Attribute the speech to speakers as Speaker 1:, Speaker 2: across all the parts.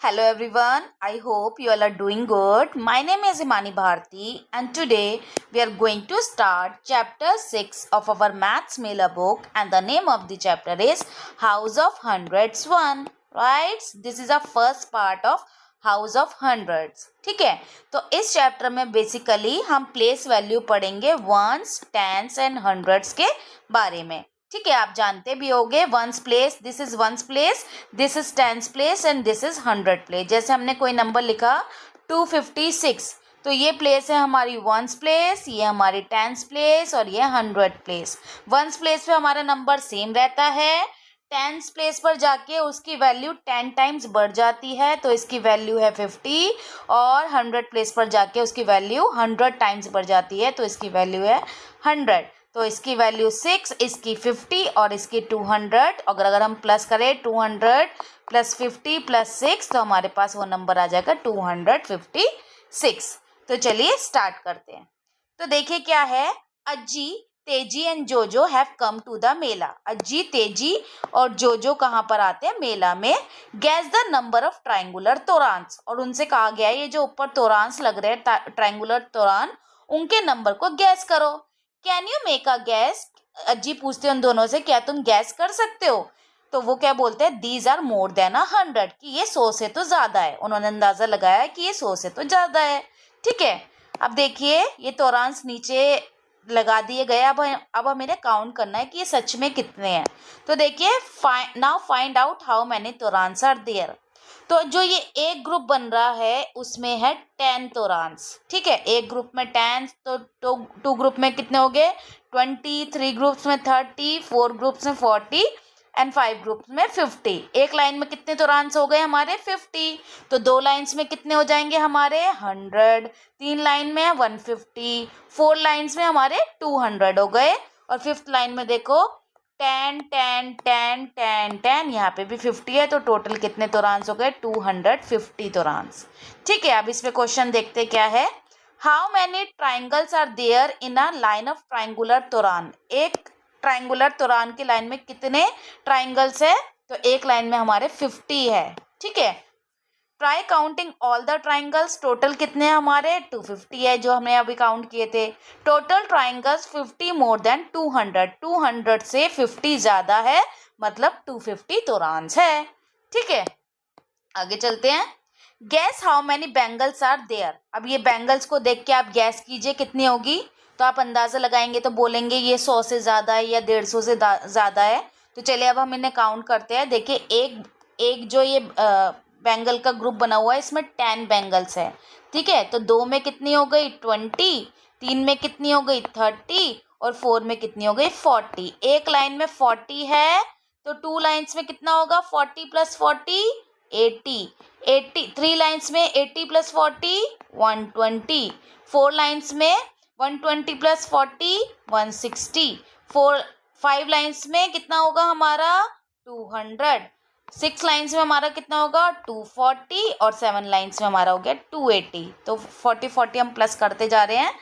Speaker 1: Hello everyone, I hope you all are doing good. My name is Imani Bharti and today we are going to start chapter 6 of our Maths Mela book and the name of the chapter is House of Hundreds 1. Right? This is the first part of house of hundreds. ठीक है, तो इस chapter में basically हम place value पढ़ेंगे once, tense and hundreds के बारे में. ठीक है, आप जानते भी होंगे ones place, this is ones place, this is tens place and this is hundred place. जैसे हमने कोई नंबर लिखा 256, तो ये प्लेस है हमारी वंस प्लेस, ये हमारी टेंस प्लेस और ये हंड्रेड प्लेस. वंस प्लेस पे हमारा नंबर सेम रहता है, टेंस प्लेस पर जाके उसकी वैल्यू 10 टाइम्स बढ़ जाती है तो इसकी वैल्यू है 50, और 100 प्लेस पर जाके उसकी वैल्यू 100 टाइम्स बढ़ जाती है तो इसकी वैल्यू है 100. तो इसकी वैल्यू 6, इसकी 50 और इसकी 200. अगर हम प्लस करें 200 प्लस 50 प्लस 6 तो हमारे पास वो नंबर आ जाएगा 256. तो चलिए स्टार्ट करते हैं. तो देखिए क्या है, अज्जी, तेजी एंड जोजो have come to the mela. Ajji, Teji और जोजो कहाँ पर आते हैं? मेला में. Guess the number of triangular torans, और उनसे कहा गया है ये जो ऊपर तोरांस लग रहे हैं ट्रायंगुलर तोरान, उनके नंबर को गैस करो. Can you make a guess? Ajji पूछते हैं उन दोनों से, क्या तुम गैस कर सकते हो? तो वो क्या बोलते हैं, दीज आर मोर देन 100, कि ये 100 से तो ज्यादा है. उन्होंने अंदाजा लगाया कि ये 100 से तो ज्यादा है. ठीक है, अब देखिए ये तोरांस नीचे लगा दिए गए. अब हमें काउंट करना है कि ये सच में कितने हैं. तो देखिए, now find out how many torans are there. तो जो ये एक ग्रुप बन रहा है उसमें है 10 तोरांस. ठीक है, एक ग्रुप में 10, तो टू ग्रुप में कितने हो गए 20, 3 ग्रुप्स में 30, 4 ग्रुप्स में 40 एंड 5 ग्रुप्स में 50. एक लाइन में कितने तोरांस हो गए हमारे 50. तो 2 लाइन्स में कितने हो जाएंगे हमारे 100, 3 लाइन में 150, 4 लाइन्स में हमारे 200 हो गए, और 5th लाइन में देखो 10 10 10 10 10, यहाँ पे भी 50 है, तो टोटल कितने तोरांस हो गए 250 तोरांस. ठीक है, अब इसमें क्वेश्चन देखते क्या है. How many triangles are there in a line of triangular toran. एक ट्राइंगुलर तोरान की लाइन में कितने ट्राइंगल्स है? तो एक लाइन में हमारे 50 है. ठीक है, try counting all the triangles. Total कितने हैं हमारे 250 है जो हमने अभी काउंट किए थे. टोटल ट्राइंगल्स 50 मोर देन 200, 200 से 50 ज्यादा है, मतलब 250 तोरांस है. ठीक है, आगे चलते हैं. Guess how many bangles are there. अब ये बैंगल्स को देख के आप गैस कीजिए कितनी होगी. तो आप अंदाज़ा लगाएंगे तो बोलेंगे ये 100 से ज़्यादा है या 150 से ज़्यादा है. तो चलिए अब हम इन्हें काउंट करते हैं. देखिए एक जो ये बैंगल का ग्रुप बना हुआ है इसमें 10 बैंगल्स है. ठीक है, तो 2 में कितनी हो गई 20, 3 में कितनी हो गई 30 और 4 में कितनी हो गई 40. एक लाइन में 40 है तो 2 लाइन्स में कितना होगा 40 प्लस 40 80, 3 लाइन्स में 80 प्लस 40 120, 4 लाइन्स में 120 प्लस 40 160, 5 लाइन्स में कितना होगा हमारा 200, 6 लाइन्स में हमारा कितना होगा 240 और 7 लाइन्स में हमारा हो गया 280. तो 40 हम प्लस करते जा रहे हैं.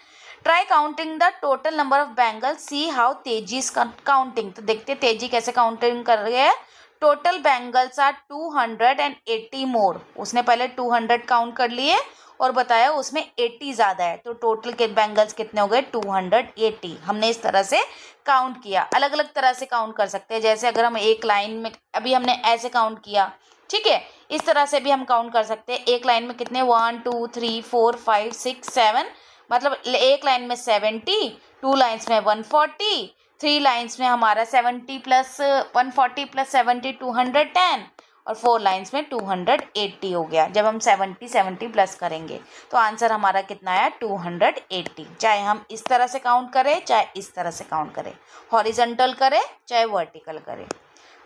Speaker 1: Try counting the total number of bangle, see how तेजी इज काउंटिंग. तो देखते तेजी कैसे काउंटिंग कर रही है. टोटल बैंगल्स आर 280 मोर. उसने पहले 200 काउंट कर लिए और बताया उसमें 80 ज़्यादा है, तो टोटल के बैंगल्स कितने हो गए 280. हमने इस तरह से काउंट किया. अलग अलग तरह से काउंट कर सकते हैं. जैसे अगर हम एक लाइन में अभी हमने ऐसे काउंट किया, ठीक है, इस तरह से भी हम काउंट कर सकते हैं. एक लाइन में कितने 1 2 3 4 5 6 7, मतलब एक लाइन में 70, 2 लाइन्स में 140, 3 लाइन्स में हमारा 70 प्लस 140 प्लस 70 210 और 4 लाइन्स में 280 हो गया. जब हम 70 प्लस करेंगे तो आंसर हमारा कितना आया 280. चाहे हम इस तरह से काउंट करें चाहे इस तरह से काउंट करें, हॉरिजॉन्टल करें चाहे वर्टिकल करें.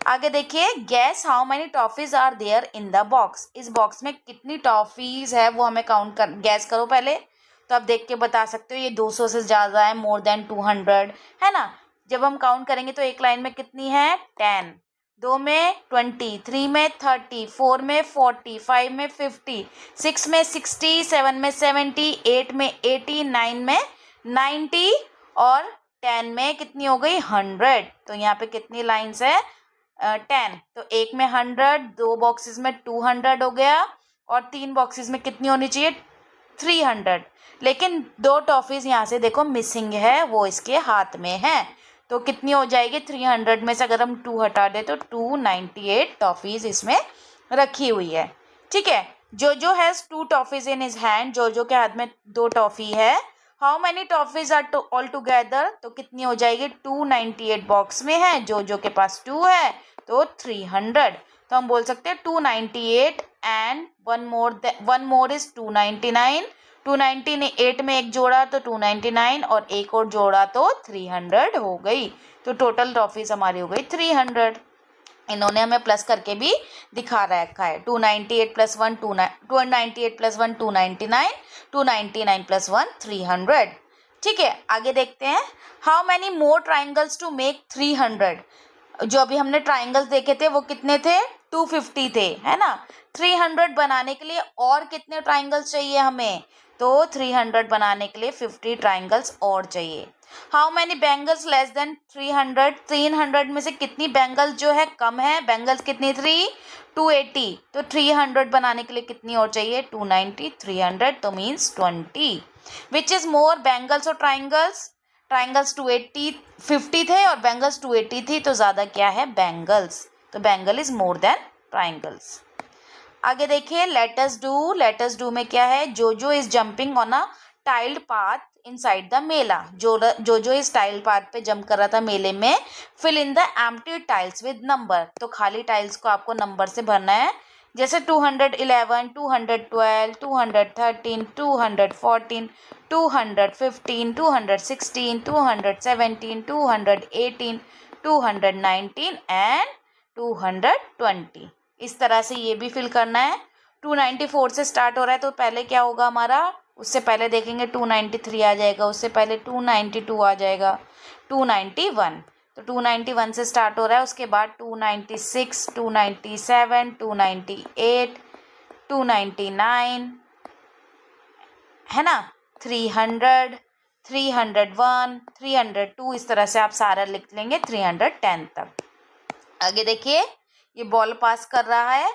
Speaker 1: आगे देखिए, guess how many toffees are there in the box. इस बॉक्स में कितनी टॉफीज है वो हमें गैस करो पहले. तो आप देख के बता सकते हो ये 200 से ज़्यादा है, मोर देन 200 है ना. जब हम काउंट करेंगे तो एक लाइन में कितनी है 10, 2 में 20, 3 में 30, 4 में 40, 5 में 50, 6 में 60, 7 में 70, 8 में 80, 9 में 90 और 10 में कितनी हो गई 100. तो यहाँ पे कितनी लाइन्स है 10. तो एक में 100, 2 बॉक्सेस में 200 हो गया, और 3 बॉक्सेस में कितनी होनी चाहिए 300। लेकिन 2 टॉफ़ीज़ यहाँ से देखो मिसिंग है, वो इसके हाथ में है, तो कितनी हो जाएगी 300 में से अगर हम 2 हटा दें तो 298 टॉफ़ीज़ इसमें रखी हुई है। ठीक है, Jojo has 2 toffees in his hand, Jojo के हाथ में 2 टॉफ़ी है। How many toffees are all together, तो कितनी हो जाएगी 298 बॉक्स में है, जोजो के पास 2 है तो 300। तो हम बोल सकते हैं 298 एंड वन मोर इज 299। 298 में एक जोड़ा तो 299 और एक और जोड़ा तो 300 हो गई। तो टोटल ट्रॉफीज हमारी हो गई 300। इन्होंने हमें प्लस करके भी दिखा रखा है। 298 प्लस 1 298 प्लस 1 299, 299 प्लस 1 300। ठीक है, आगे देखते हैं। How many more triangles to make 300। जो अभी हमने ट्राइंगल्स देखे थे वो कितने थे 250 थे, है ना। 300 बनाने के लिए और कितने ट्राइंगल्स चाहिए हमें, तो 300 बनाने के लिए 50 ट्राइंगल्स और चाहिए। How many bangles less than 300। 300 में से कितनी बैंगल्स जो है कम है, बैंगल्स कितनी 280, तो 300 बनाने के लिए कितनी और चाहिए 290, 300 तो means 20। Which is more bangles और ट्राइंगल्स, ट्राइंगल्स 280 50 थे और बैंगल्स 280 थी, तो ज़्यादा क्या है बैंगल्स, तो bangle is more than triangles. आगे देखिए लेटस डू में क्या है, Jojo is jumping on a tiled path inside the mela. Jojo is tiled path पे जंप कर रहा था मेले में। Fill in the empty tiles with number, तो खाली टाइल्स को आपको नंबर से भरना है, जैसे 211 212 213 214 215 216 217 218 219 एंड 220। इस तरह से ये भी फिल करना है। 294 से स्टार्ट हो रहा है तो पहले क्या होगा हमारा, उससे पहले देखेंगे 293 आ जाएगा, उससे पहले 292 आ जाएगा, 291, तो 291 से स्टार्ट हो रहा है, उसके बाद 296 297 298 299, है ना, 300 301 302, इस तरह से आप सारा लिख लेंगे 310 तक। आगे देखिए ये बॉल पास कर रहा है,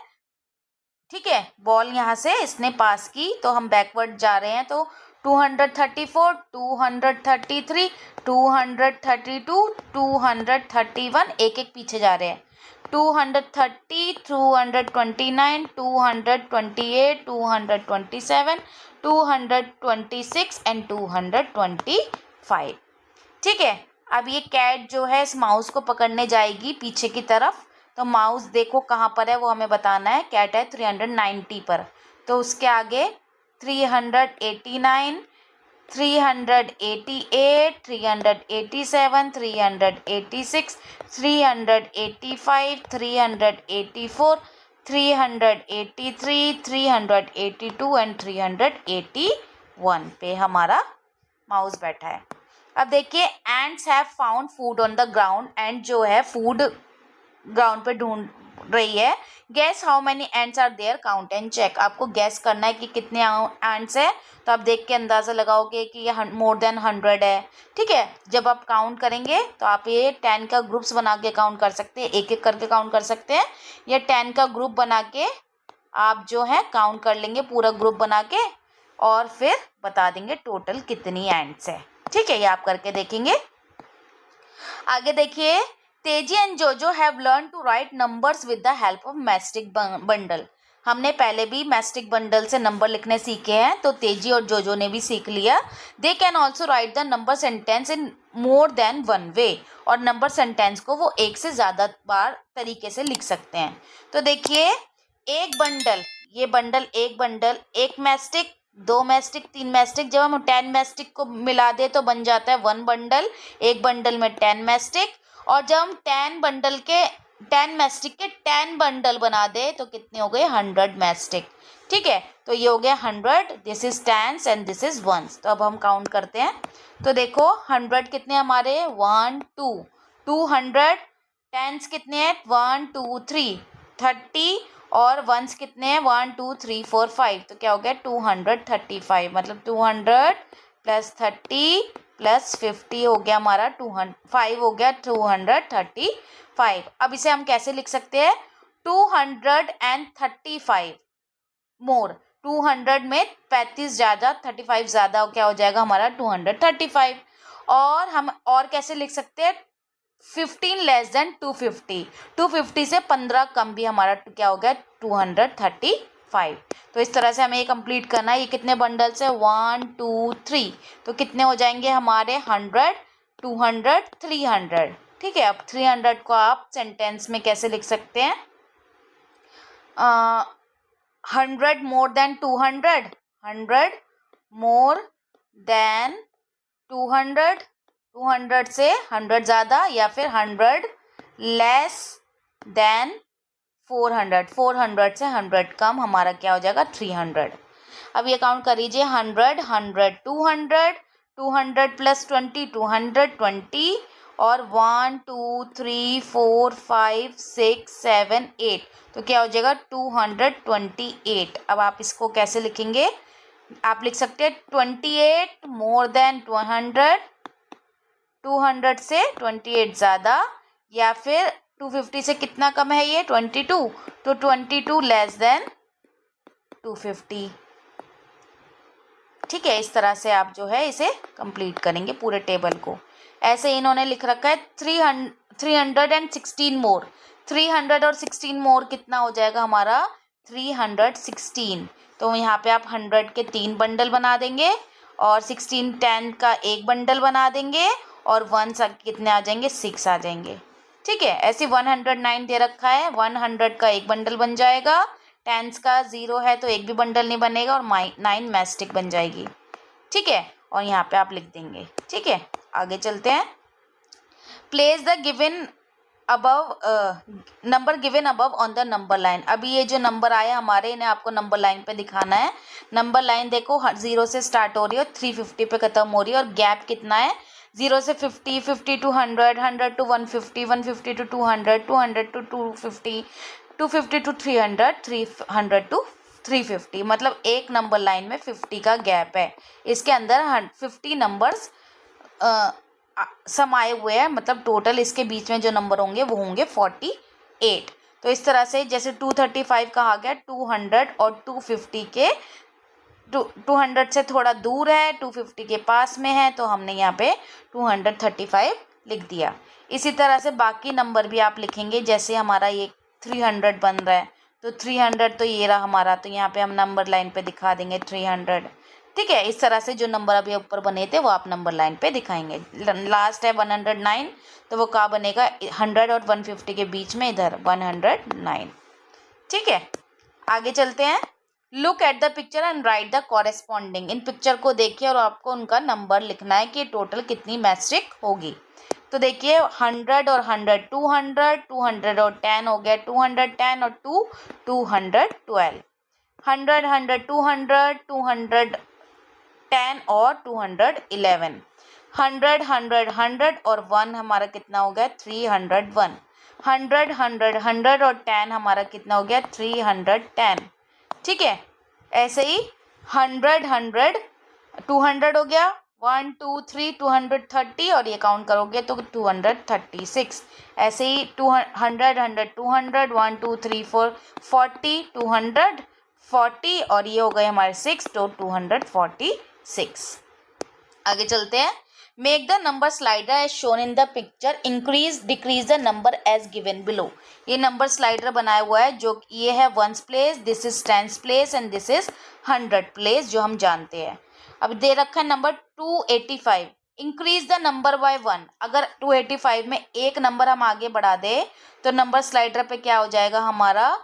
Speaker 1: ठीक है, बॉल यहाँ से इसने पास की तो हम बैकवर्ड जा रहे हैं, तो 234 233 232 231, एक एक पीछे जा रहे हैं, 230 229 228 227 226 एंड 225। ठीक है, अब ये कैट जो है इस माउस को पकड़ने जाएगी पीछे की तरफ, तो माउस देखो कहाँ पर है वो हमें बताना है। कैट है 390 पर, तो उसके आगे 389 388 387 386 385 384 383 382 एंड 381 पे हमारा माउस बैठा है। अब देखिए ants have found food on the ground, and जो है फूड ग्राउंड पे ढूंढ रही है। Guess how many ants are there, count and check, आपको गेस करना है कि कितने एंड्स है, तो आप देख के अंदाज़ा लगाओगे कि ये मोर देन 100 है। ठीक है, जब आप काउंट करेंगे तो आप ये 10 का ग्रुप्स बना के काउंट कर सकते हैं, एक एक करके काउंट कर सकते हैं, या 10 का ग्रुप बना के आप जो है काउंट कर लेंगे पूरा ग्रुप बना के, और फिर बता देंगे टोटल कितनी एंड्स है। ठीक है, ये आप करके देखेंगे। आगे देखिए तेजी एंड जोजो have learn to write numbers with the help of matchstick bundle. हमने पहले भी मैस्टिक बंडल से नंबर लिखने सीखे हैं, तो तेजी और जोजो ने भी सीख लिया। They can also right the number sentence in more than one way, और नंबर सेंटेंस को वो एक से ज़्यादा बार तरीके से लिख सकते हैं। तो देखिए एक बंडल, ये बंडल एक बंडल, एक मैस्टिक, 2 मैस्टिक, 3 मैस्टिक, जब हम 10 मैस्टिक को मिला दे तो बन जाता है 1 बंडल, एक बंडल में 10 मैस्टिक, और जब हम 10 मैस्टिक के 10 बंडल बना दे तो कितने हो गए 100 मैस्टिक। ठीक है, तो ये हो गया 100, this is 10 and this is 1। तो अब हम काउंट करते हैं, तो देखो 100 कितने हमारे 1 2, 200 10s कितने हैं 1 2 3 30, और वंस कितने हैं 1 2 3 4 5, तो क्या हो गया 235, मतलब 200 प्लस 30 प्लस 50 हो गया हमारा 205 हो गया 235। अब इसे हम कैसे लिख सकते हैं 235 मोर, 200 में 35 ज़्यादा 35 ज़्यादा क्या हो जाएगा हमारा 235। और हम और कैसे लिख सकते हैं, 15 लेस देन 250, 250 से 15 कम भी हमारा क्या हो गया 235। तो इस तरह से हमें ये कंप्लीट करना है। ये कितने बंडल्स है 1 2 3, तो कितने हो जाएंगे हमारे 100 200 300। ठीक है, अब 300 को आप सेंटेंस में कैसे लिख सकते हैं, 100 मोर देन 200, 100 मोर देन 200, 200 से 100 ज़्यादा, या फिर 100 लेस देन 400, 400 से 100 कम हमारा क्या हो जाएगा 300। अब ये काउंट कर लीजिए, 100 100 200, 200 प्लस 20 220, और 1 2 3 4 5 6 7 8, तो क्या हो जाएगा 228। अब आप इसको कैसे लिखेंगे, आप लिख सकते हैं 28 मोर देन 200, 200 से 28 ज़्यादा, या फिर 250 से कितना कम है ये 22, तो 22 लेस देन 250। ठीक है, इस तरह से आप जो है इसे कंप्लीट करेंगे पूरे टेबल को। ऐसे इन्होंने लिख रखा है 316 मोर, 300 और 16 मोर कितना हो जाएगा हमारा 316। तो यहाँ पे आप 100 के 3 बंडल बना देंगे, और 16 10 का एक बंडल बना देंगे, और 1 कितने आ जाएंगे 6 आ जाएंगे। ठीक है, ऐसे 109 दे रखा है, 100 का एक बंडल बन जाएगा, टेंस का 0 है तो एक भी बंडल नहीं बनेगा, और 9 मैस्टिक बन जाएगी। ठीक है, और यहाँ पे आप लिख देंगे। ठीक है, आगे चलते हैं। Place the given above number given above on the number line. अभी ये जो नंबर आया हमारे, इन्हें आपको नंबर लाइन पे दिखाना है। नंबर लाइन देखो 0 से स्टार्ट हो रही है और 350 पे खत्म हो रही है, और गैप कितना है 0 से 50, 50 to 100, 100 to 150, 150 to 200, 200 to 250, 250 to 300, 300 to 350। मतलब एक नंबर लाइन में 50 का गैप है। इसके अंदर 50 नंबर्स समाये हुए हैं, मतलब टोटल इसके बीच में जो नंबर होंगे वो होंगे 48। तो इस तरह से जैसे 235 कहा गया, 200 और 250 के 200 से थोड़ा दूर है, 250 के पास में है, तो हमने यहाँ पे 235 लिख दिया। इसी तरह से बाकी नंबर भी आप लिखेंगे। जैसे हमारा ये 300 बन रहा है, तो 300 तो ये रहा हमारा, तो यहाँ पे हम नंबर लाइन पे दिखा देंगे 300। ठीक है, इस तरह से जो नंबर अभी ऊपर बने थे वो आप नंबर लाइन पे दिखाएंगे। लास्ट है 109, तो वो क्या बनेगा 100 और 150 के बीच में इधर 109। ठीक है, आगे चलते हैं। Look at the picture and right the corresponding. In picture को देखिए और आपको उनका नंबर लिखना है कि टोटल कितनी मैस्टिक होगी। तो देखिए 100 और 100 200, 200 और 10 हो गया 210, और 2 212, 100 100 200, 210 और 211, 100 100 100 और 1 हमारा कितना हो गया 301, 100 100 100 और 10 हमारा कितना हो गया 310। ठीक है, ऐसे ही 100 100 200 हो गया 1 2 3 230, और ये काउंट करोगे तो 236। ऐसे ही 100 100 200 1 2 3 4 40 240, और ये हो गए हमारे 6, तो 246। आगे चलते हैं। Make the number slider as shown in the picture, increase decrease the number as given below. ये नंबर स्लाइडर बनाया हुआ है, जो ये है 1s place, this is 10s place, and this is 100 place, जो हम जानते हैं। अब दे रखा है number 285, increase the number by 1। अगर 285 में एक नंबर हम आगे बढ़ा दे तो नंबर स्लाइडर पे क्या हो जाएगा हमारा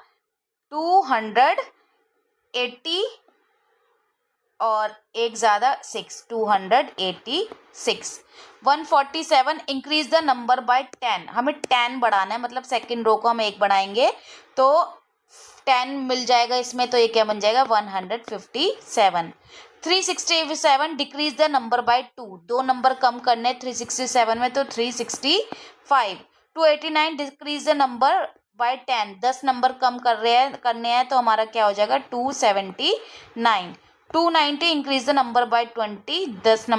Speaker 1: 280, और एक ज़्यादा 6, 286। 147, इंक्रीज द नंबर बाय 10। हमें 10 बढ़ाना है, मतलब सेकंड रो को हम एक बढ़ाएंगे तो 10 मिल जाएगा इसमें, तो ये क्या बन जाएगा 157। 367, decrease the number by 2। 2 number कम करने 367 में, तो 365। 289, decrease the number by 10। 10 number कम करने हैं तो हमारा क्या हो जाएगा 279। 290, increase the number by 20। 20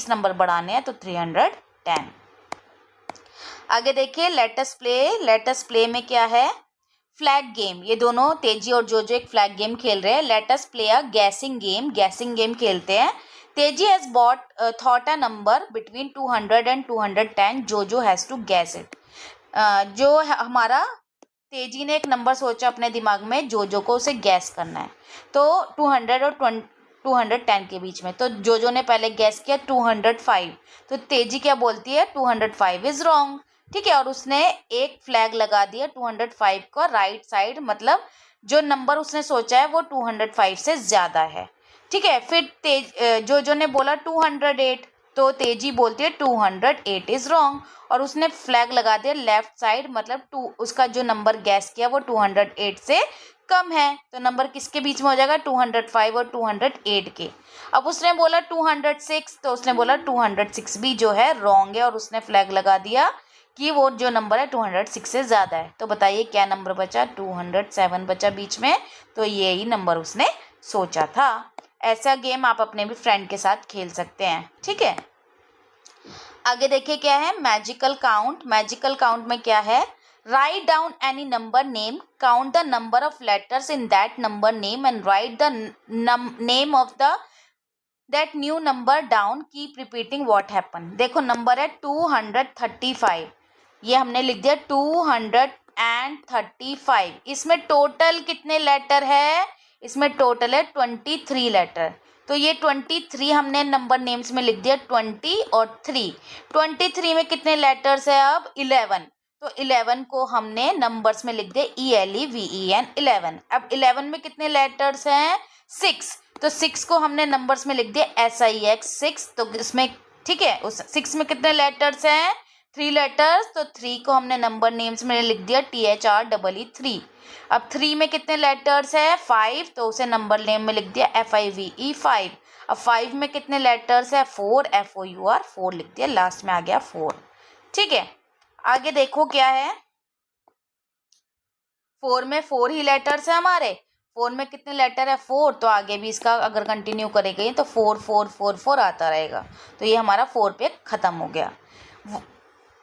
Speaker 1: number बढ़ाने हैं तो 310। आगे देखिए लेटस प्ले। लेटस प्ले में क्या है फ्लैग गेम, ये दोनों तेजी और जोजो एक फ्लैग गेम खेल रहे हैं. Let us play a guessing game खेलते हैं. तेजी has thought a number between 200 and 210. जोजो हैज टू गैस इट. जो हमारा तेजी ने एक नंबर सोचा अपने दिमाग में, जोजो को उसे गैस करना है. तो 200 और 210 के बीच में. तो जोजो ने पहले गैस किया 205. तो तेजी क्या बोलती है, 205 इज रॉन्ग. ठीक है, और उसने एक फ्लैग लगा दिया 205 को राइट साइड, मतलब जो नंबर उसने सोचा है वो 205 से ज़्यादा है. ठीक है, फिर जोजो ने बोला 208. तो तेजी बोलती है 208 इज रॉन्ग, और उसने फ्लैग लगा दिया लेफ्ट साइड, मतलब उसका जो नंबर गैस किया वो 208 से कम है. तो नंबर किसके बीच में हो जाएगा, 205 और 208 के. अब उसने बोला 206. तो उसने बोला 206 भी जो है रॉन्ग है, और उसने फ्लैग लगा दिया कि वो जो नंबर है 206 से ज़्यादा है. तो बताइए क्या नंबर बचा, 207 बचा बीच में. तो ये ही नंबर उसने सोचा था. ऐसा गेम आप अपने भी फ्रेंड के साथ खेल सकते हैं. ठीक है, आगे देखिए क्या है, मैजिकल काउंट. मैजिकल काउंट में क्या है, write down any number name, count the number of letters in that number name and right the name of the that new number down, keep repeating what happen. देखो number है 235. ये हमने लिख दिया 235. इसमें टोटल कितने लेटर है, इसमें टोटल है 23 लेटर. तो ये 23 हमने नंबर नेम्स में लिख दिया 20 और 3. 23 में कितने लेटर्स है, अब 11. तो 11 को हमने नंबर्स में लिख दिया ELEVEN 11. अब 11 में कितने लेटर्स हैं, 6. तो 6 को हमने नंबर्स में लिख दिया SIX 6. तो इसमें ठीक है, उस 6 में कितने लेटर्स हैं, 3 लेटर्स. तो 3 को हमने नंबर नेम्स में लिख दिया THREE 3. अब 3 में कितने लेटर्स है, 5. तो उसे नंबर नेम में लिख दिया FIVE 5. अब 5 में कितने लेटर्स है, 4. FOUR 4 लिख दिया, लास्ट में आ गया 4. ठीक है, आगे देखो क्या है, 4 में 4 ही लेटर्स है हमारे. 4 में कितने लेटर है, 4. तो आगे भी इसका अगर कंटिन्यू करेंगे तो 4 4 4 4 आता रहेगा. तो ये हमारा 4 पे ख़त्म हो गया.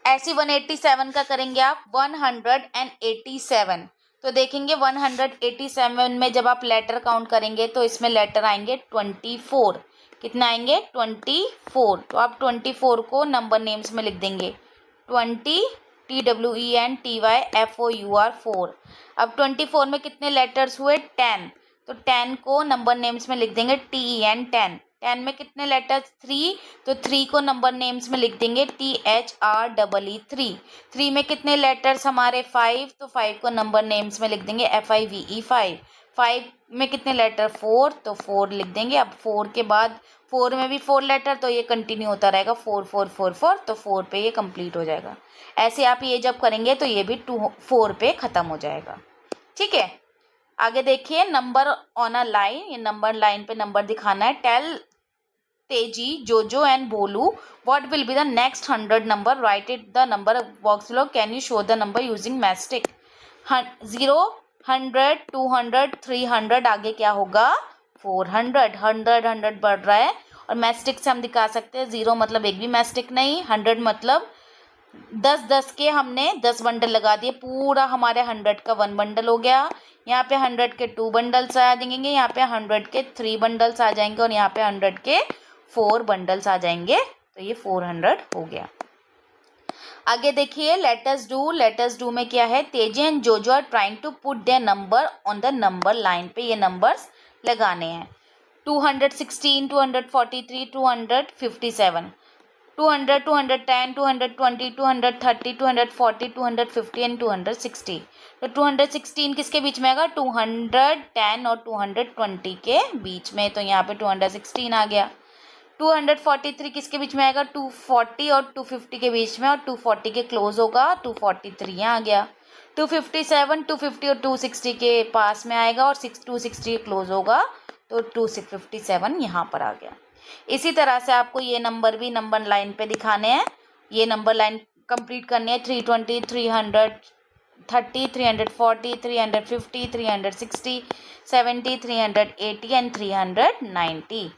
Speaker 1: ऐसी 187 का करेंगे आप, 187. तो देखेंगे 187 में जब आप लेटर काउंट करेंगे तो इसमें लेटर आएंगे 24. कितना आएंगे, 24. तो आप 24 को नंबर नेम्स में लिख देंगे 20 TWENTYFOUR 4. अब 24 में कितने लेटर्स हुए, 10. तो 10 को नंबर नेम्स में लिख देंगे TEN 10. 10 में कितने लेटर्स, 3. तो 3 को नंबर नेम्स में लिख देंगे THREE 3. 3 में कितने लेटर्स हमारे, 5. तो 5 को नंबर नेम्स में लिख देंगे FIVE 5. 5 में कितने लेटर, 4. तो 4 लिख देंगे. अब 4 के बाद 4 में भी 4 लेटर, तो ये कंटिन्यू होता रहेगा 4 4 4 4. तो 4 पे ये कंप्लीट हो जाएगा. ऐसे आप ये जब करेंगे तो ये भी 4 पे ख़त्म हो जाएगा. ठीक है, आगे देखिए, नंबर ऑन अ लाइन. ये नंबर लाइन पे नंबर दिखाना है. टेल तेजी, जोजो एंड बोलू what will be the next 100 number, right it the number box below, can you show the number using mastic. 0 100 200 300, आगे क्या होगा, 400. 100 बढ़ रहा है, और मैस्टिक से हम दिखा सकते हैं. 0 मतलब एक भी मैस्टिक नहीं, 100 मतलब 10 के हमने 10 बंडल लगा दिए, पूरा हमारे 100 का 1 बंडल हो गया. यहाँ पे 100 के 2 बंडल्स आ जाएंगे, यहाँ पे 100 के 3 बंडल्स आ जाएंगे, और यहाँ पे 100 के 4 बंडल्स आ जाएंगे. तो ये 400 हो गया. आगे देखिए, लेटस डू में क्या है, Teji and Jojo are trying to put their number on the number line पे. ये नंबर्स लगाने हैं. 216 243 257 200 210 220 230 240 250 एंड 260. तो 216 किसके बीच में आएगा, 210 और 220 के बीच में. तो यहाँ पे 216 आ गया. 243 किसके बीच में आएगा, 240 और 250 के बीच में, और 240 के क्लोज होगा, 243 यहाँ आ गया. 257 250 और 260 के पास में आएगा, और 260 के क्लोज होगा, तो 257 यहाँ पर आ गया. इसी तरह से आपको ये नंबर भी नंबर लाइन पे दिखाने हैं. ये नंबर लाइन कंप्लीट करनी है. 320 330 340 350 360 70 380 एंड 390.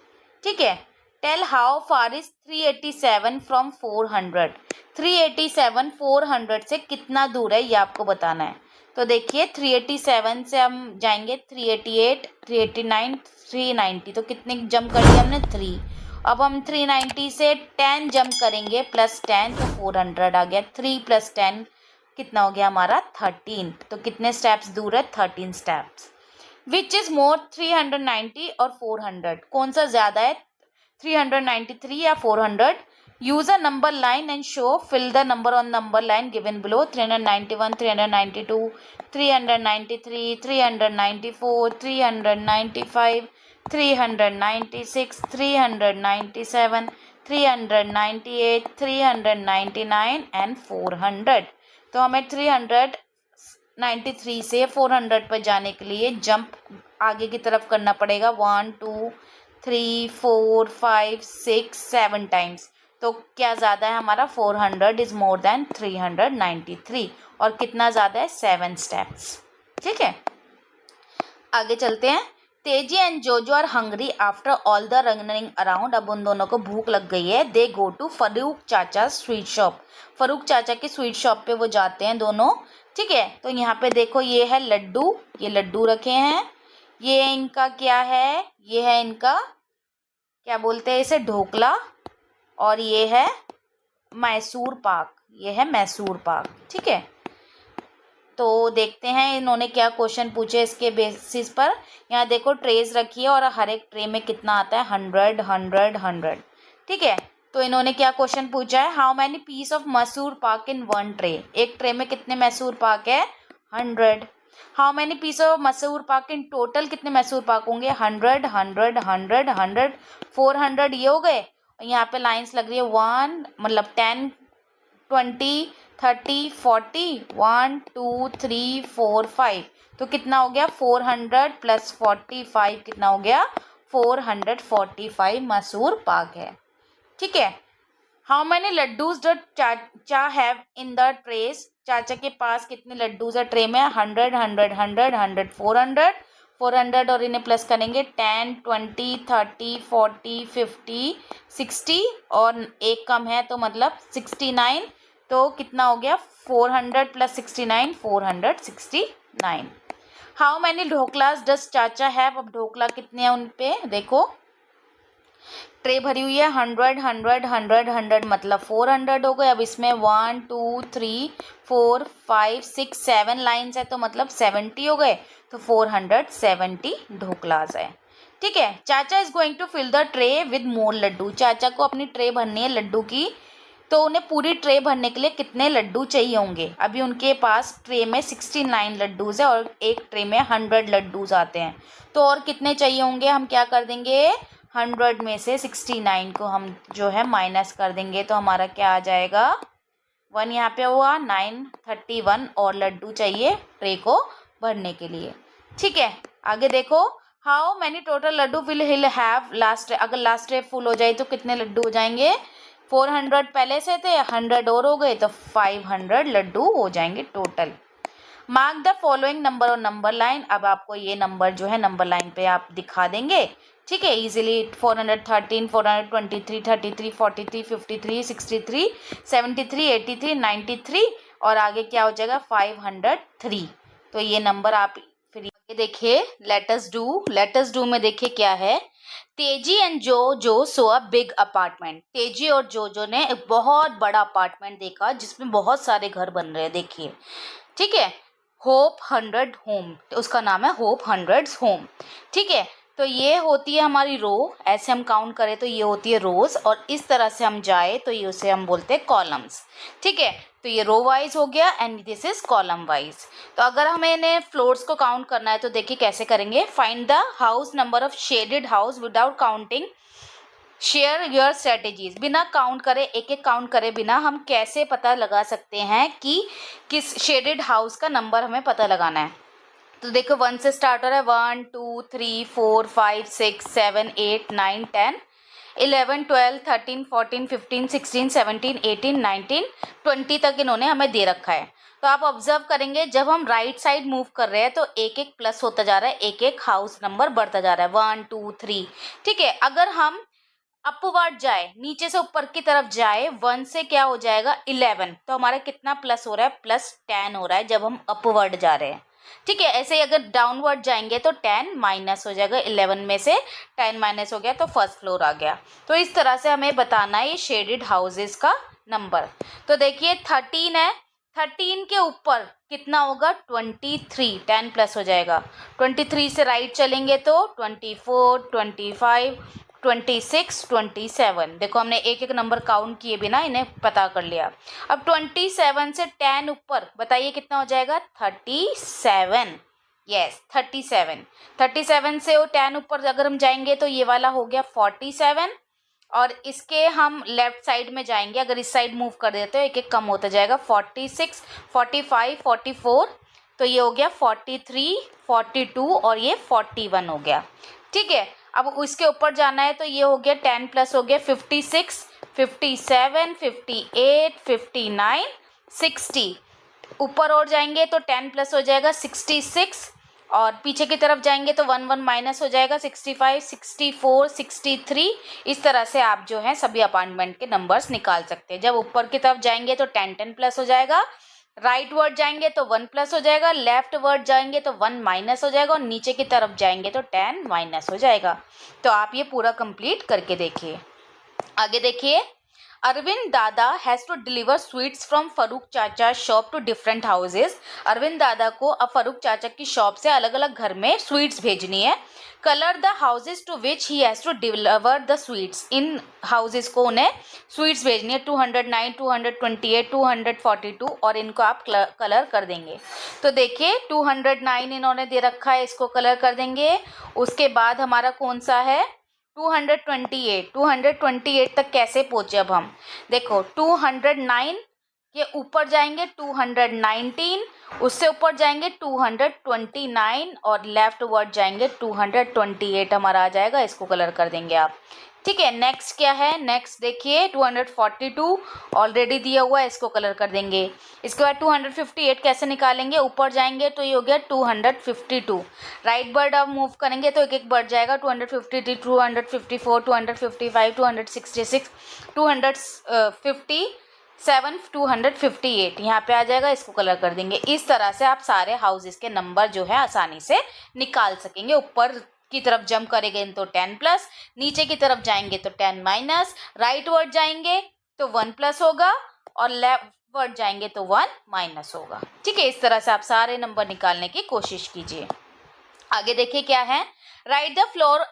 Speaker 1: ठीक है, tell how far is 387 from 400. 387 400 से कितना दूर है, ये आपको बताना है. तो देखिए 387 से हम जाएंगे 388, 389, 390, तो कितने जंप कर लिया हमने 3। अब हम 390 से 10 जंप करेंगे प्लस 10, तो 400 आ गया। 3 + 10 कितना हो गया हमारा 13। तो कितने स्टेप्स दूर है 13 स्टेप्स। विच इज मोर 390 और 400, कौन सा ज़्यादा है 393 या 400? Use a number line and show fill the number on number line given below. 391, 392, 393, 394, 395, 396, 397, 398, 399 and 400। तो हमें 393 से 400 पर जाने के लिए जंप आगे की तरफ करना पड़ेगा 1 2 3 4 5 6 7 टाइम्स। तो क्या ज़्यादा है हमारा 400 इज़ मोर देन 393 और कितना ज़्यादा है 7 स्टेप्स। ठीक है, आगे चलते हैं। Teji and Jojo are hungry after all the running around. अब उन दोनों को भूख लग गई है। दे गो टू फरूक चाचा स्वीट शॉप। फरूक चाचा की स्वीट शॉप पे वो जाते हैं दोनों। ठीक है, तो यहाँ पे देखो ये है लड्डू, ये लड्डू रखे हैं। ये इनका क्या है, ये है इनका क्या बोलते हैं इसे, ढोकला। और ये है मैसूर पाक, ये है मैसूर पाक। ठीक है, तो देखते हैं इन्होंने क्या क्वेश्चन पूछे इसके बेसिस पर। यहाँ देखो ट्रेज रखी है और हर एक ट्रे में कितना आता है 100 100 100। ठीक है, तो इन्होंने क्या क्वेश्चन पूछा है, हाउ मैनी पीस ऑफ मसूर पाक इन वन ट्रे। एक ट्रे में कितने मैसूर पाक है 100। हाउ मैनी पीस ऑफ मसूर पाक इन टोटल, कितने मैसूर पाक होंगे 100 100 100 100 400। ये हो गए। यहाँ पे लाइंस लग रही है 1 मतलब 10 20 30 40 1 2 3 4 5। तो कितना हो गया 400 + 45 कितना हो गया 445 मसूर पाक है। ठीक है, हाउ मैनी लड्डूज द चाचा हैव इन द ट्रेस। चाचा के पास कितने लड्डूज है ट्रे में 100 100 100 100 400 400 और इन्हें प्लस करेंगे 10 20 30 40 50 60 और एक कम है तो मतलब 69। तो कितना हो गया 400 + 69 469। हाउ मैनी ढोकलास डस चाचा हैव। अब ढोकला कितने हैं उन पे देखो, ट्रे भरी हुई है 100 100 100 100 मतलब 400 हो गए। अब इसमें 1 2 3 4 5 6 7 लाइन्स है तो मतलब 70 हो गए। तो 470 ढोकलास है। ठीक है, chacha is going to fill the tray with more laddoo. चाचा को अपनी ट्रे भरनी है लड्डू की, तो उन्हें पूरी ट्रे भरने के लिए कितने लड्डू चाहिए होंगे। अभी उनके पास ट्रे में 69 लड्डूज़ है और एक ट्रे में 100 लड्डूज़ आते हैं। तो और कितने चाहिए होंगे, हम क्या कर देंगे 100 में से 69 को हम जो है माइनस कर देंगे। तो हमारा क्या आ जाएगा 1 यहाँ पे हुआ 931 और लड्डू चाहिए ट्रे को भरने के लिए। ठीक है, आगे देखो, how many total laddoo will he'll have last. अगर लास्ट ट्रे फुल हो जाए तो कितने लड्डू हो जाएंगे 400 पहले से थे 100 और हो गए तो 500 लड्डू हो जाएंगे total. Mark the following number और नंबर लाइन। अब आपको ये नंबर जो है नंबर लाइन पे आप दिखा देंगे। ठीक है, इजीली 413 423 33 43 53 63 73 83 93 और आगे क्या हो जाएगा 503। तो ये नंबर आप फिर आगे देखिए। लेटस डू में देखिए क्या है। तेजी एंड जो सो अ बिग अपार्टमेंट। तेजी और जो ने एक बहुत बड़ा अपार्टमेंट देखा जिसमें बहुत सारे घर बन रहे हैं। देखिए, ठीक है, होप 100 होम, तो उसका नाम है होप 100 होम। ठीक है, तो ये होती है हमारी रो। ऐसे हम काउंट करें तो ये होती है रोज और इस तरह से हम जाए तो ये उसे हम बोलते हैं कॉलम्स। ठीक है, तो ये रो वाइज हो गया and this is column wise. तो अगर हमें इन्हें फ्लोर्स को काउंट करना है तो देखिए कैसे करेंगे। Find the house number of shaded house without counting. Share your strategies. बिना काउंट करे, एक एक काउंट करे बिना हम कैसे पता लगा सकते हैं कि किस शेडेड हाउस का नंबर हमें पता लगाना है। तो देखो 1 से स्टार्ट हो रहा है 1 2 3 4 5 6 7 8 9 10 11 12 13 14 15 16 17 18 19 20 तक इन्होंने हमें दे रखा है। तो आप ऑब्जर्व करेंगे जब हम राइट साइड मूव कर रहे हैं तो एक एक प्लस होता जा रहा है, एक एक हाउस नंबर बढ़ता जा रहा है 1 2 3। ठीक है, अगर हम अपवर्ड जाए, नीचे से ऊपर की तरफ जाए, 1 से क्या हो जाएगा 11, तो हमारा कितना प्लस हो रहा है, +10 हो रहा है जब हम अपवर्ड जा रहे हैं। ठीक है, ऐसे ही अगर डाउनवर्ड जाएंगे तो 10 माइनस हो जाएगा, 11 में से 10 माइनस हो गया तो फर्स्ट फ्लोर आ गया। तो इस तरह से हमें बताना है ये शेडेड हाउसेस का नंबर। तो देखिए 13 है, 13 के ऊपर कितना होगा 23, 10 प्लस हो जाएगा, 23 से राइट चलेंगे तो 24, 25, 26, 27। देखो हमने एक एक नंबर काउंट किए बिना इन्हें पता कर लिया। अब 27 से 10 ऊपर बताइए कितना हो जाएगा 37। यस 37, 37 से 10 ऊपर अगर हम जाएंगे तो ये वाला हो गया 47, और इसके हम लेफ्ट साइड में जाएंगे, अगर इस साइड मूव कर देते हो एक एक कम होता जाएगा, 46, 45, 44, तो ये हो गया 43, 42 और ये 41 हो गया। ठीक है, अब इसके ऊपर जाना है तो ये हो गया 10 प्लस हो गया 56, 57, 58, 59, 60। ऊपर और जाएंगे तो 10 प्लस हो जाएगा 66, और पीछे की तरफ जाएंगे तो 1 1 माइनस हो जाएगा 65, 64, 63। इस तरह से आप जो है सभी अपार्टमेंट के नंबर्स निकाल सकते हैं। जब ऊपर की तरफ जाएंगे तो 10 10 प्लस हो जाएगा, राइट वर्ड जाएंगे तो 1 प्लस हो जाएगा, लेफ्ट वर्ड जाएंगे तो 1 माइनस हो जाएगा, और नीचे की तरफ जाएंगे तो 10 माइनस हो जाएगा। तो आप ये पूरा कंप्लीट करके देखिए। आगे देखिए, Arvind Dada has to deliver sweets from Farooq Chacha shop to different houses. Arvind Dada को अब फरूक चाचा की शॉप से अलग अलग घर में स्वीट्स भेजनी है। Colour the houses to which he has to deliver the sweets. इन हाउसेज को उन्हें स्वीट्स भेजनी है, 209, 228, 242, और इनको आप कलर कर देंगे। तो देखिए 209 इन्होंने दे रखा है, इसको कलर कर देंगे। उसके बाद हमारा कौन सा है 228, 228 तक कैसे पहुंचे अब हम, देखो 209 के ऊपर जाएंगे 219, उससे ऊपर जाएंगे 229, और लेफ्ट वर्ड जाएंगे 228 हमारा आ जाएगा, इसको कलर कर देंगे आप। ठीक है, नेक्स्ट क्या है, नेक्स्ट देखिए 242 ऑलरेडी दिया हुआ है, इसको कलर कर देंगे। इसके बाद 258 कैसे निकालेंगे, ऊपर जाएंगे तो ये हो गया 252, राइट बर्ड अब मूव करेंगे तो एक एक बढ़ जाएगा, 253, 254, 255, 266, 257, 258 यहाँ पे आ जाएगा, इसको कलर कर देंगे। इस तरह से आप सारे हाउसेस के नंबर जो है आसानी से निकाल सकेंगे। ऊपर की तरफ जंप करेंगे तो 10 प्लस, नीचे की तरफ जाएंगे तो 10 माइनस, राइट वर्ड जाएंगे तो 1 प्लस होगा, और लेफ्ट वर्ड जाएंगे तो 1 माइनस होगा। ठीक है, इस तरह से आप सारे नंबर निकालने की कोशिश कीजिए। आगे देखिए क्या है, write the floor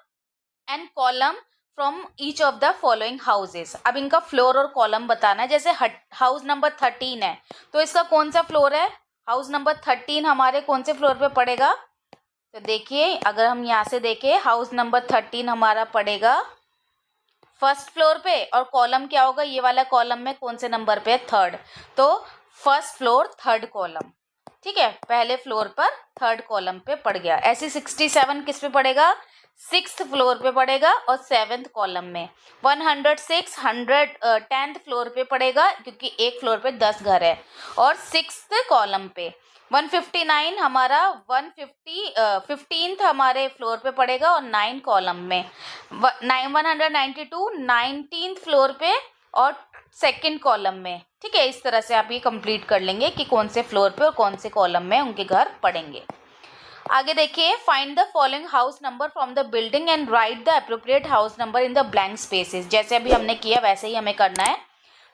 Speaker 1: and column from each of the following houses. अब इनका फ्लोर और कॉलम बताना है। जैसे हाउस नंबर 13 है तो इसका कौन सा फ्लोर है, हाउस नंबर 13 हमारे कौन से फ्लोर पे पड़ेगा, तो देखिए अगर हम यहाँ से देखें हाउस नंबर 13 हमारा पड़ेगा फर्स्ट फ्लोर पे, और कॉलम क्या होगा, ये वाला कॉलम में कौन से नंबर पे है, थर्ड, तो फर्स्ट फ्लोर थर्ड कॉलम। ठीक है, पहले फ्लोर पर थर्ड कॉलम पे पड़ गया। ऐसे 67 किस पे पड़ेगा, 6th फ्लोर पे पड़ेगा, और 7th कॉलम में। 106 10th फ्लोर पे पड़ेगा क्योंकि एक फ्लोर पे 10 घर है, और 6th कॉलम पे। 159 हमारा 15th हमारे फ्लोर पे पड़ेगा और 9 कॉलम में। 192 19th फ्लोर पे और सेकंड कॉलम में। ठीक है, इस तरह से आप ये कंप्लीट कर लेंगे कि कौन से फ्लोर पे और कौन से कॉलम में उनके घर पड़ेंगे। आगे देखिए, find the following house number from the building and right the appropriate house number in the blank spaces. जैसे अभी हमने किया वैसे ही हमें करना है।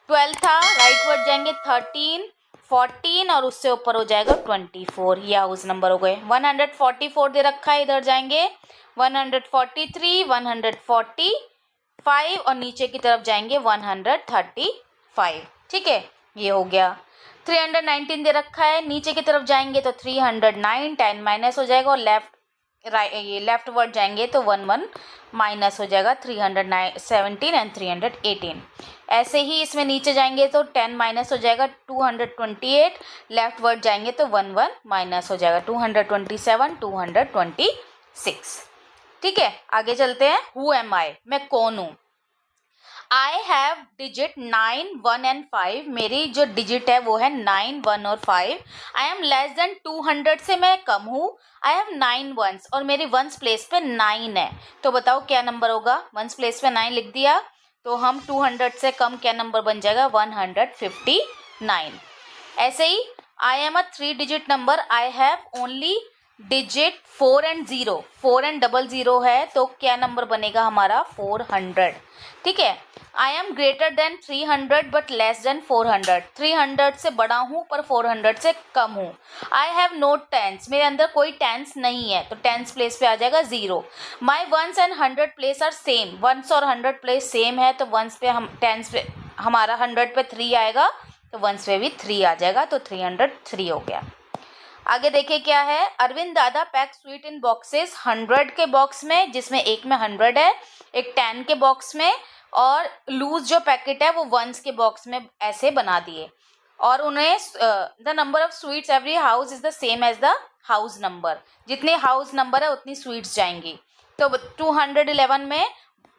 Speaker 1: 12 था, राइट वर्ड जाएंगे 13, 14 और उससे ऊपर हो जाएगा 24, ये हाउस नंबर हो गए। 144 दे रखा है, इधर जाएंगे 143, 145 और नीचे की तरफ जाएंगे 135। ठीक है, ये हो गया। 319 दे रखा है, नीचे की तरफ जाएंगे तो 309, 10 माइनस हो जाएगा, और लेफ्ट वर्ड जाएंगे तो 1 1 माइनस हो जाएगा, 317 एंड 318। ऐसे ही इसमें नीचे जाएंगे तो 10 माइनस हो जाएगा, 228, लेफ्ट वर्ड जाएंगे तो 1 1 माइनस हो जाएगा, 227, 226। ठीक है, आगे चलते हैं। हु एम आई, मैं कौन हूँ। I have digit 9, 1 and 5। मेरी जो डिजिट है वो है 9, 1 और 5। आई एम लेस देन 200 से मैं कम हूँ। आई हैव 9 वंस और मेरी वंस प्लेस पे 9 है। तो बताओ क्या नंबर होगा? वंस प्लेस पे 9 लिख दिया तो हम 200 से कम क्या नंबर बन जाएगा? 159। ऐसे ही I am a 3 digit number. I have only digit 4 and 0। 4 and 00 है तो क्या नंबर बनेगा हमारा? 400। ठीक है। I am greater than 300 but less than 400। 300 से बड़ा हूँ पर 400 से कम हूँ। I have no tens. मेरे अंदर कोई टेंस नहीं है तो टेंस प्लेस पे आ जाएगा 0। My ones and 100 place are same. Ones और 100 प्लेस सेम है तो वंस पे हम टेंस पे हमारा 100 पे 3 आएगा तो वंस पे भी 3 आ जाएगा तो 303 हो गया। आगे देखिए क्या है। अरविंद दादा पैक स्वीट इन बॉक्सेस। 100 के बॉक्स में, जिसमें एक में 100 है, एक 10 के बॉक्स में, और लूज जो पैकेट है वो वंस के बॉक्स में ऐसे बना दिए। और उन्हें the number of sweets every house is the same as the house number. जितने हाउस नंबर है उतनी स्वीट्स जाएंगी। तो 211 में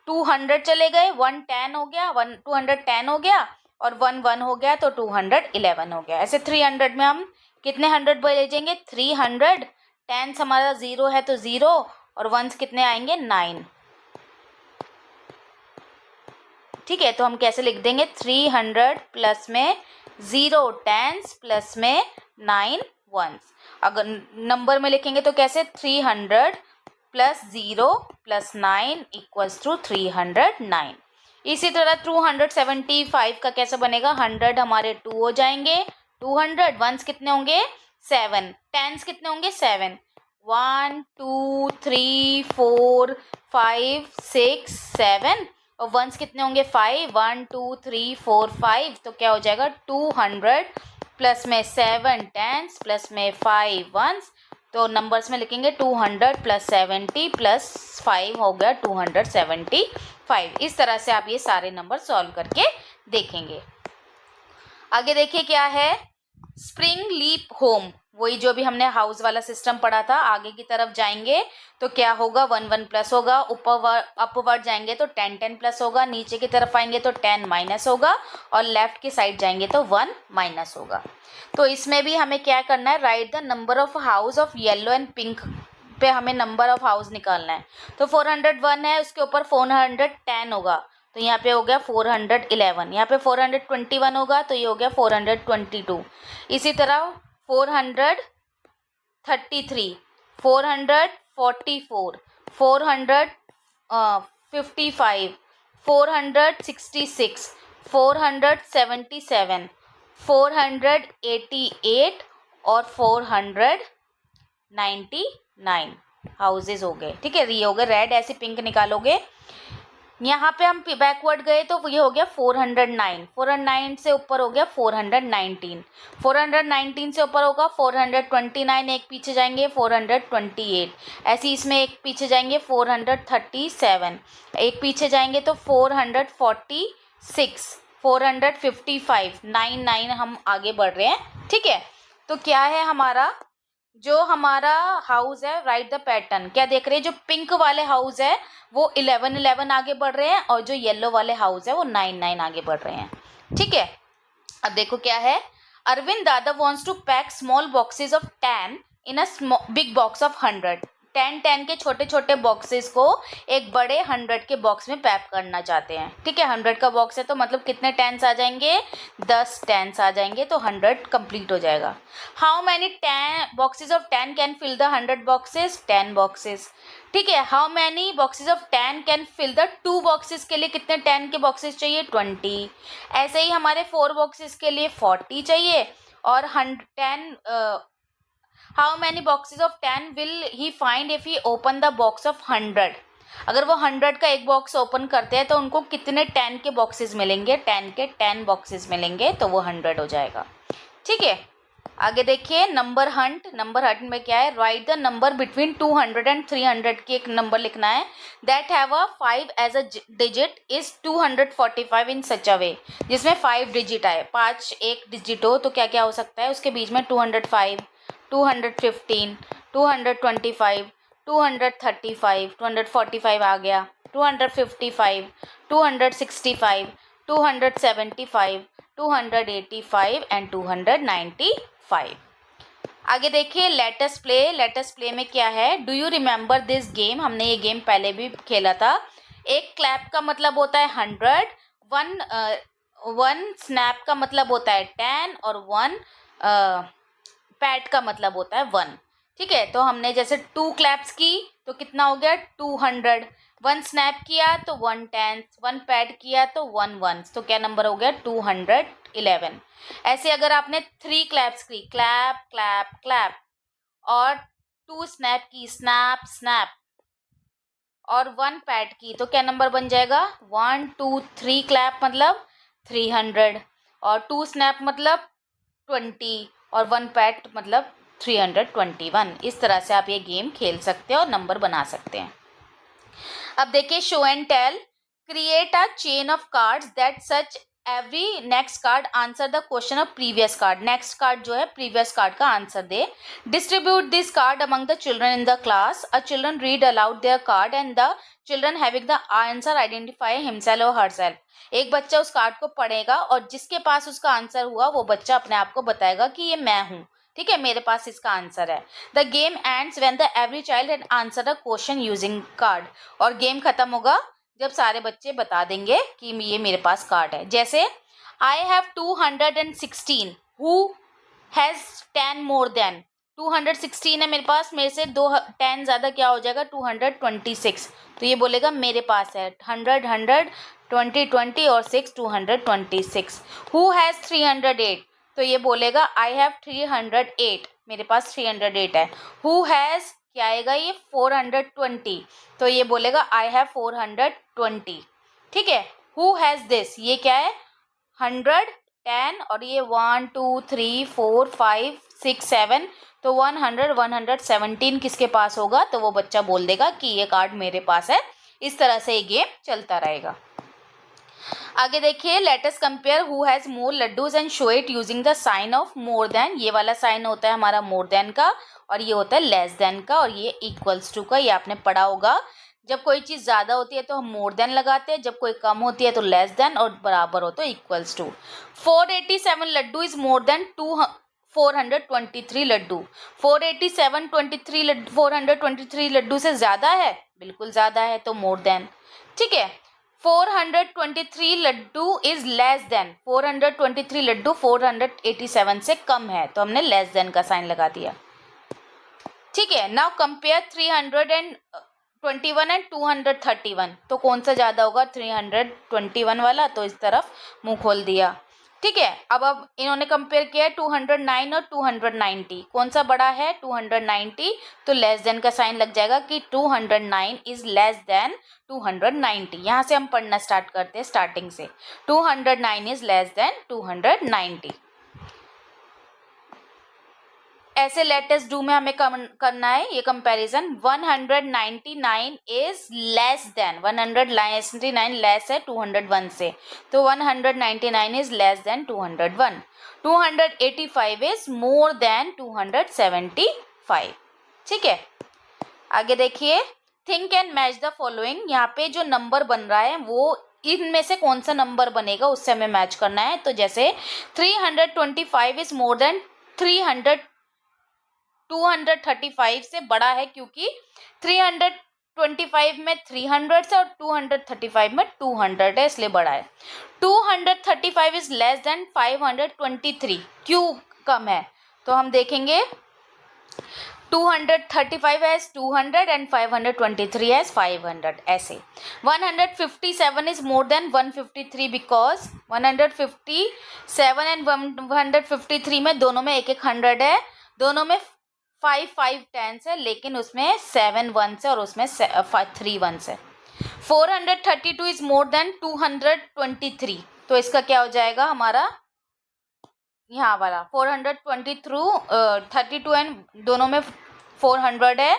Speaker 1: 200 चले गए, 110 हो गया, 210 हो गया और 1 हो गया तो 211 हो गया। ऐसे 300 में हम कितने 100 भेजेंगे? 300। टेंस हमारा 0 है तो 0 और वंस कितने आएंगे? 9। ठीक है, तो हम कैसे लिख देंगे? 300 प्लस में 0 टेंस प्लस में 9 वंस। अगर नंबर में लिखेंगे तो कैसे? 300 प्लस 0 प्लस 9 इक्वल्स टू 309। इसी तरह 275 का कैसे बनेगा? 100 हमारे 2 हो जाएंगे, 200 वंस कितने होंगे? 7। टेंस कितने होंगे? 7। 1 2 3 4 5 6 7 और वंस कितने होंगे? 5। 1 2 3 4 5 तो क्या हो जाएगा? 200 प्लस में 7 टेंस प्लस में 5 वंस। तो नंबर्स में लिखेंगे 200 प्लस 70 प्लस 5 हो गया 275। इस तरह से आप ये सारे नंबर सॉल्व करके देखेंगे। आगे देखिए क्या है। स्प्रिंग लीप होम, वही जो भी हमने हाउस वाला सिस्टम पढ़ा था। आगे की तरफ जाएंगे तो क्या होगा? 1 1 प्लस होगा। अपवर्ड जाएंगे तो 10 10 प्लस होगा। नीचे की तरफ आएंगे तो 10 माइनस होगा और लेफ्ट की साइड जाएंगे तो 1 माइनस होगा। तो इसमें भी हमें क्या करना है? Write the number of house of yellow and pink पे हमें नंबर ऑफ हाउस निकालना है। तो 401 है, उसके ऊपर 410 होगा तो यहाँ पे हो गया 411। यहाँ पे 421 होगा तो ये हो गया 422। इसी तरह 433, 444, 455, 466, 477, 488 और 499 हाउसेज हो गए। ठीक है, ये हो गए रेड। ऐसे पिंक निकालोगे। यहाँ पे हम बैकवर्ड गए तो ये हो गया 409। 409 से ऊपर हो गया 419। 419 से ऊपर होगा 429। एक पीछे जाएंगे 428। ऐसे इसमें एक पीछे जाएंगे 437। एक पीछे जाएंगे तो 446, 455, 99 हम आगे बढ़ रहे हैं। ठीक है, तो क्या है हमारा जो हमारा हाउस है? Write the pattern. क्या देख रहे हैं? जो पिंक वाले हाउस है वो 11 11 आगे बढ़ रहे हैं और जो येलो वाले हाउस है वो 9 9 आगे बढ़ रहे हैं। ठीक है, अब देखो क्या है। Arvind dada wants to pack small boxes of 10 in a big box of 100। 10 10 के छोटे छोटे बॉक्सेस को एक बड़े 100 के बॉक्स में पैक करना चाहते हैं। ठीक है, 100 का बॉक्स है तो मतलब कितने टेंस आ जाएंगे? 10 टेंस आ जाएंगे तो 100 कंप्लीट हो जाएगा। How many 10 boxes of 10 can fill the 100 boxes? 10 boxes. ठीक है, how many boxes of 10 can fill the 2 boxes? के लिए कितने 10 के बॉक्सेस चाहिए? 20। ऐसे ही हमारे 4 बॉक्सेस के लिए 40 चाहिए और 10 how many boxes of 10 will he find if he open the box of 100? अगर वो 100 का एक बॉक्स ओपन करते हैं तो उनको कितने 10 के बॉक्सेस मिलेंगे? 10 के 10 बॉक्सेस मिलेंगे तो वो 100 हो जाएगा। ठीक है, आगे देखिए नंबर हंट। नंबर हंट में क्या है? Write the number between 200 and 300 की एक नंबर लिखना है। That have a 5 as a digit is 245 in such a way. जिसमें 5 डिजिट आए, 5 एक डिजिट हो तो क्या क्या हो सकता है उसके बीच में? 205, 215, 225, 235, 245 आ गया। 255, 265, 275, 285 एंड 295। आगे देखिए लेटस प्ले में क्या है। Do you remember this game? हमने ये गेम पहले भी खेला था। एक क्लैप का मतलब होता है 100, वन स्नैप का मतलब होता है 10 और वन पैट का मतलब होता है 1। ठीक है, तो हमने जैसे 2 क्लैप्स की तो कितना हो गया 200, 1 स्नैप किया तो 1 टेंस, 1 पैट किया तो 1 वंस, तो क्या नंबर हो गया 211। ऐसे अगर आपने 3 क्लैप्स की, क्लैप क्लैप क्लैप, और 2 स्नैप की, स्नैप स्नैप, और 1 पैट की, तो क्या नंबर बन जाएगा 1 2 3 क्लैप मतलब 300, और 2 स्नैप मतलब 20, और 1 पैट मतलब 321। इस तरह से आप ये गेम खेल सकते हैं और नंबर बना सकते हैं। अब देखिए show and tell. Create a chain of cards that such every next card answer the question of previous card. Next card जो है प्रीवियस कार्ड का आंसर दे। Distribute this card among the children in the class. A children read aloud their card and the children having the answer identify himself और herself. एक बच्चा उस card को पढ़ेगा और जिसके पास उसका आंसर हुआ वो बच्चा अपने आप को बताएगा कि ये मैं हूँ। ठीक है, मेरे पास इसका आंसर है। The game ends when the every child had answer a question using card. और गेम खत्म होगा जब सारे बच्चे बता देंगे कि ये मेरे पास कार्ड है। जैसे I have 216, who has 10 more than. 216 है मेरे पास, मेरे से 10 ज़्यादा क्या हो जाएगा 226, तो ये बोलेगा मेरे पास है 100 100, 20 20 और 6 226। हु हैज़ 308, तो ये बोलेगा आई हैव 308, मेरे पास 308 है। हु हैज़ क्या आएगा ये 420, तो ये बोलेगा आई हैव 420। ठीक है, हु हैज़ दिस, ये क्या है 100 10 और ये 1 2 3 4 5 6 7, तो 100 117 किसके पास होगा, तो वो बच्चा बोल देगा कि ये कार्ड मेरे पास है। इस तरह से ये गेम चलता रहेगा। आगे देखिए let us compare who has more laddoos and show it using the sign of more than. ये वाला साइन होता है हमारा मोर देन का, और ये होता है लेस देन का, और ये इक्वल्स टू का। ये आपने पढ़ा होगा, जब कोई चीज़ ज़्यादा होती है तो हम मोर देन लगाते हैं, जब कोई कम होती है तो लेस देन, और बराबर हो तो equals to. 487 laddoo is more than 423 laddoo. 423 laddoo से ज़्यादा है, बिल्कुल ज़्यादा है, तो मोर देन। ठीक है, 423 laddoo is less than, 423 laddoo 487 से कम है, तो हमने लेस देन का साइन लगा दिया। ठीक है, नाउ कंपेयर 321 एंड 231, तो कौन सा ज़्यादा होगा 321 वाला, तो इस तरफ मुंह खोल दिया। ठीक है, अब इन्होंने कंपेयर किया 209 और 290, कौन सा बड़ा है 290, तो लेस देन का साइन लग जाएगा कि 209 इज लेस देन 290। यहाँ से हम पढ़ना स्टार्ट करते हैं स्टार्टिंग से। 209 इज लेस देन 290। ऐसे लेटेस्ट डू में हमें करना है ये comparison. 199 is less then, 199 less है 201 से, तो 199 is less then 201। 285 is more then 275। ठीक है, आगे देखिए think and match the following. यहाँ पे जो नंबर बन रहा है वो इनमें से कौन सा नंबर बनेगा उससे हमें मैच करना है। तो जैसे 325 इज मोर देन 235 से बड़ा है, क्योंकि 325 में 300 है और 235 में 200 है, इसलिए बड़ा है। 235 इज लेस देन 523, क्यों कम है, तो हम देखेंगे 235 हैज 200 एंड 523 हैज 500, ऐसे। 157 is more then 153 because 157 and 153 में दोनों में एक 100 है, दोनों में 5 10s है, लेकिन उसमें 7 1s है और उसमें 3 1s है। 432 इज मोर देन 223, तो इसका क्या हो जाएगा हमारा यहाँ वाला 432 एंड दोनों में 400 है,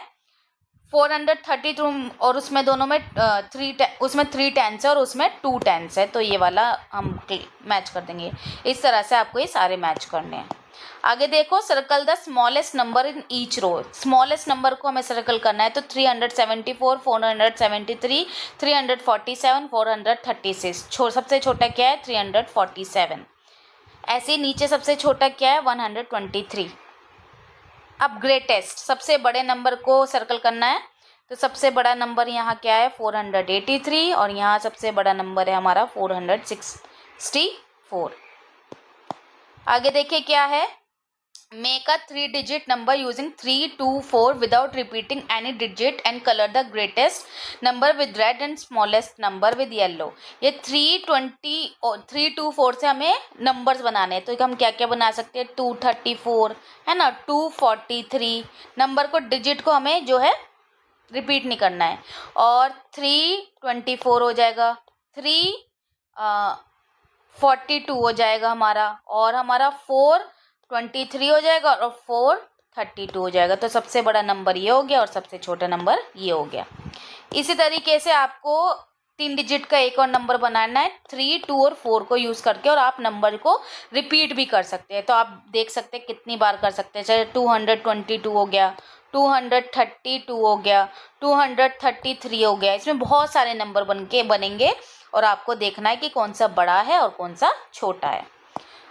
Speaker 1: 432 और उसमें दोनों में 3 10s है और उसमें 2 10s है, तो ये वाला हम मैच कर देंगे। इस तरह से आपको ये सारे मैच करने हैं। आगे देखो, circle the smallest number in each row. Smallest number को हमें सर्कल करना है, तो 374, 473, 347, 436। सबसे छोटा क्या है? 347। ऐसे ही नीचे सबसे छोटा क्या है? 123। अब ग्रेटेस्ट, सबसे बड़े नंबर को सर्कल करना है, तो सबसे बड़ा नंबर यहाँ क्या है? 483, और यहाँ सबसे बड़ा नंबर है हमारा 464। आगे देखिए क्या है, make a 3 digit number using 3, 2, 4 without repeating any digit and colour the greatest number with red and smallest number with yellow. ये 320 और 324 से हमें नंबर्स बनाने हैं, तो हम क्या क्या बना सकते हैं? 234 है ना, 243। नंबर को, डिजिट को हमें जो है रिपीट नहीं करना है। और 324 हो जाएगा, 342 हो जाएगा हमारा, और हमारा 423 हो जाएगा, और 432 हो जाएगा। तो सबसे बड़ा नंबर ये हो गया और सबसे छोटा नंबर ये हो गया। इसी तरीके से आपको 3 डिजिट का एक और नंबर बनाना है 3, 2 और 4 को यूज़ करके, और आप नंबर को रिपीट भी कर सकते हैं। तो आप देख सकते हैं कितनी बार कर सकते हैं। चाहे 222 हो गया, 232 हो गया, 233 हो गया। इसमें बहुत सारे नंबर बनेंगे, और आपको देखना है कि कौन सा बड़ा है और कौन सा छोटा है।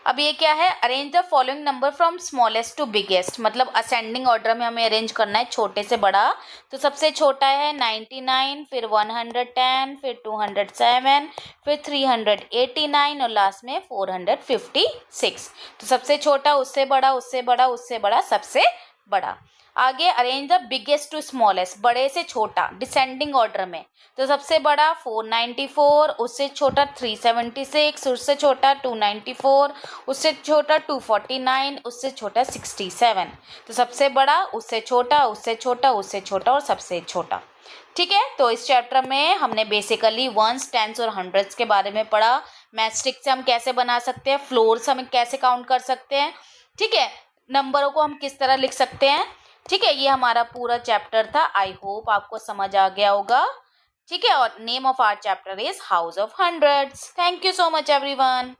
Speaker 1: अब ये क्या है? Arrange the following number from smallest to biggest, मतलब असेंडिंग ऑर्डर में हमें अरेंज करना है छोटे से बड़ा। तो सबसे छोटा है 99, फिर 110, फिर 207, फिर 389, और लास्ट में 456। तो सबसे छोटा, उससे बड़ा, उससे बड़ा, उससे बड़ा, सबसे बड़ा। आगे arrange the biggest to smallest, बड़े से छोटा डिसेंडिंग ऑर्डर में। तो सबसे बड़ा 494, उससे छोटा 376, उससे छोटा 294, उससे छोटा 249, उससे छोटा 67। तो सबसे बड़ा, उससे छोटा, उससे छोटा, उससे छोटा, और सबसे छोटा। ठीक है, तो इस चैप्टर में हमने बेसिकली वंस, टेंस और हंड्रेड्स के बारे में पढ़ा। मैस्टिक से हम कैसे बना सकते हैं, फ्लोर्स हम कैसे काउंट कर सकते हैं, ठीक है, नंबरों को हम किस तरह लिख सकते हैं। ठीक है, ये हमारा पूरा चैप्टर था। आई होप आपको समझ आ गया होगा। ठीक है, और name of our chapter is house of hundreds. Thank you so much everyone.